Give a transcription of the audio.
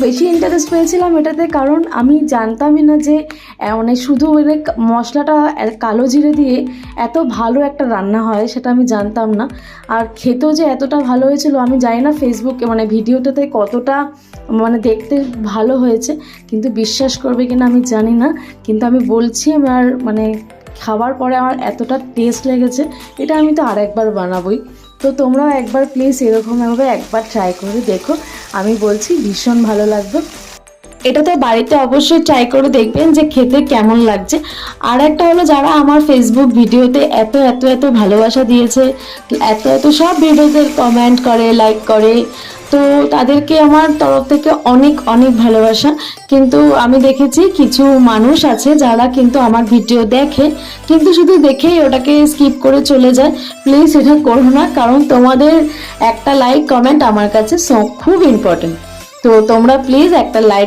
বেশি ইন্টারেস্ট পেয়েছিলাম এটাতে, কারণ আমি জানতামই না যে মানে শুধু মানে মশলাটা কালো জিরে দিয়ে এত ভালো একটা রান্না হয়, সেটা আমি জানতাম না। আর খেতেও যে এতটা ভালো হয়েছিল আমি জানি না ফেসবুকে মানে ভিডিওটাতে কতটা মানে দেখতে ভালো হয়েছে, কিন্তু বিশ্বাস করবে কিনা আমি জানি না, কিন্তু আমি বলছি আমার মানে খাবার পরে আমার এতটা টেস্ট লেগেছে, এটা আমি তো আরেকবার বানাবোই। তো তোমরাও একবার প্লিজ এরকমভাবে একবার ট্রাই করে দেখো, আমি বলছি ভীষণ ভালো লাগবে। এটা তো বাড়িতে অবশ্যই ট্রাই করে দেখবেন যে খেতে কেমন লাগছে। আর একটা হলো, যারা আমার ফেসবুক ভিডিওতে এত এত এত ভালোবাসা দিয়েছে, এত এত সব ভিডিওতে কমেন্ট করে, লাইক করে, তো তাদেরকে আমার তরফ থেকে অনেক অনেক ভালোবাসা। কিন্তু আমি দেখেছি কিছু মানুষ আছে যারা কিন্তু আমার ভিডিও দেখে, কিন্তু শুধু দেখেই ওটাকে স্কিপ করে চলে যায়। প্লিজ এটা করো না, কারণ তোমাদের একটা লাইক কমেন্ট আমার কাছে খুব ইম্পর্টেন্ট। তো তোমরা প্লিজ একটা লাইক